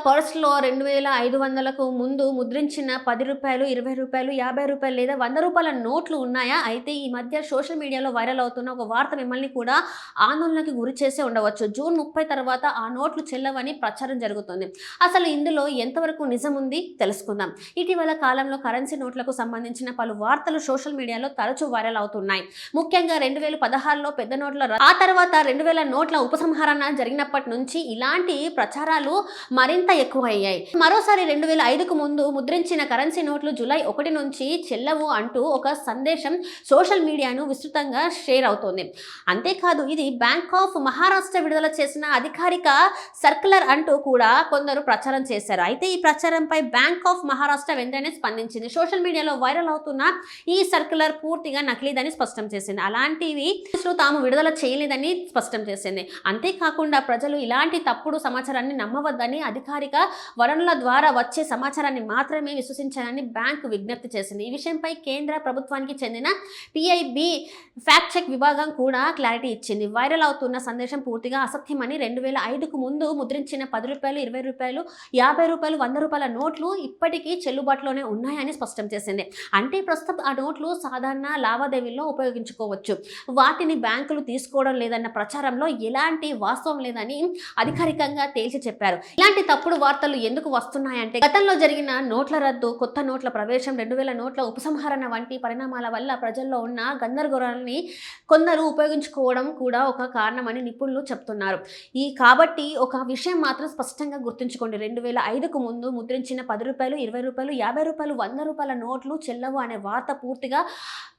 పర్స్‌లో 2500కు ముందు ముద్రించిన రూ. 10, రూ. 20, రూ. 50 లేదా రూ. 100 నోట్లు ఉన్నాయా? అయితే ఈ మధ్య సోషల్ మీడియాలో వైరల్ అవుతున్న ఒక వార్త మిమ్మల్ని కూడా ఆందోళనకి గురి చేసే ఉండవచ్చు. జూన్ 30 తర్వాత ఆ నోట్లు చెల్లవని ప్రచారం జరుగుతుంది. అసలు ఇందులో ఎంతవరకు నిజం ఉంది తెలుసుకుందాం. ఇటీవల కాలంలో కరెన్సీ నోట్లకు సంబంధించిన పలు వార్తలు సోషల్ మీడియాలో తరచూ వైరల్ అవుతున్నాయి. ముఖ్యంగా 2016లో పెద్ద నోట్ల ఆ తర్వాత 2000 నోట్ల ఉపసంహరణ జరిగినప్పటి నుంచి ఇలాంటి ప్రచారాలు మరింత ఎక్కువయ్యాయి. మరోసారి 2005కు ముందు ముద్రించిన కరెన్సీ నోట్లు జూలై 1 నుంచి చెల్లవు అంటూ ఒక సందేశం సోషల్ మీడియాను విస్తృతంగా షేర్ అవుతోంది. అంతేకాదు ఇది బ్యాంక్ ఆఫ్ మహారాష్ట్ర విడుదల చేసిన అధికారిక సర్క్యులర్ అంటూ కూడా కొందరు ప్రచారం చేశారు. అయితే ఈ ప్రచారంపై బ్యాంక్ ఆఫ్ మహారాష్ట్ర వెంటనే స్పందించింది. సోషల్ మీడియాలో వైరల్ అవుతున్న ఈ సర్క్యులర్ పూర్తిగా నకిలీదని స్పష్టం చేసింది. అలాంటివి తాము విడుదల చేయలేదని స్పష్టం చేసింది. అంతేకాకుండా ప్రజలు ఇలాంటి తప్పుడు సమాచారాన్ని నమ్మవద్దని, అధికారిక వనరుల ద్వారా వచ్చే సమాచారాన్ని మాత్రమే విశ్వసించాలని బ్యాంకు విజ్ఞప్తి చేసింది. ఈ విషయంపై కేంద్ర ప్రభుత్వానికి చెందిన పిఐబి ఫ్యాక్ట్ చెక్ విభాగం కూడా క్లారిటీ ఇచ్చింది. వైరల్ అవుతున్న సందేశం పూర్తిగా అసత్యమని, 2005కు ముందు ముద్రించిన రూ. 10, రూ. 20, రూ. 50, రూ. 100 నోట్లు ఇప్పటికీ చెల్లుబాటులోనే ఉన్నాయని స్పష్టం చేసింది. అంటే ప్రస్తుతం ఆ నోట్లు సాధారణ లావాదేవీల్లో ఉపయోగించుకోవచ్చు. వాటిని బ్యాంకులు తీసుకోవడం లేదన్న ప్రచారంలో ఎలాంటి వాస్తవం లేదని అధికారికంగా తేల్చి చెప్పారు. ఇలాంటి తప్పుడు వార్తలు ఎందుకు వస్తున్నాయంటే గతంలో జరిగిన నోట్ల రద్దు, కొత్త నోట్ల ప్రవేశం, 2000 నోట్ల ఉపసంహరణ వంటి పరిణామాల వల్ల ప్రజల్లో ఉన్న గందరగోళాన్ని కొందరు ఉపయోగించుకోవడం కూడా ఒక కారణమని నిపుణులు చెప్తున్నారు. కాబట్టి ఒక విషయం మాత్రం స్పష్టంగా గుర్తుంచుకోండి. 2005కు ముందు ముద్రించిన రూ. 10, రూ. 20, రూ. 50, రూ. 100 నోట్లు చెల్లవు అనే వార్త పూర్తిగా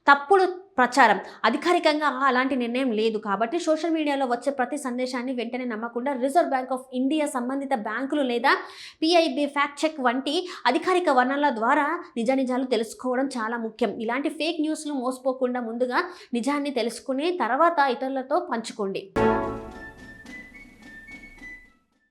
తప్పుడు ప్రచారం. అధికారికంగా అలాంటి నిర్ణయం లేదు. కాబట్టి సోషల్ మీడియాలో వచ్చే ప్రతి సందేశాన్ని వెంటనే నమ్మకుండా రిజర్వ్ బ్యాంక్ ఆఫ్ ఇండియా, సంబంధిత బ్యాంకులు లేదా పిఐబి ఫ్యాక్ట్ చెక్ వంటి అధికారిక వనరుల ద్వారా నిజాలు తెలుసుకోవడం చాలా ముఖ్యం. ఇలాంటి ఫేక్ న్యూస్లు మోసపోకుండా ముందుగా నిజాన్ని తెలుసుకుని తర్వాత ఇతరులతో పంచుకోండి.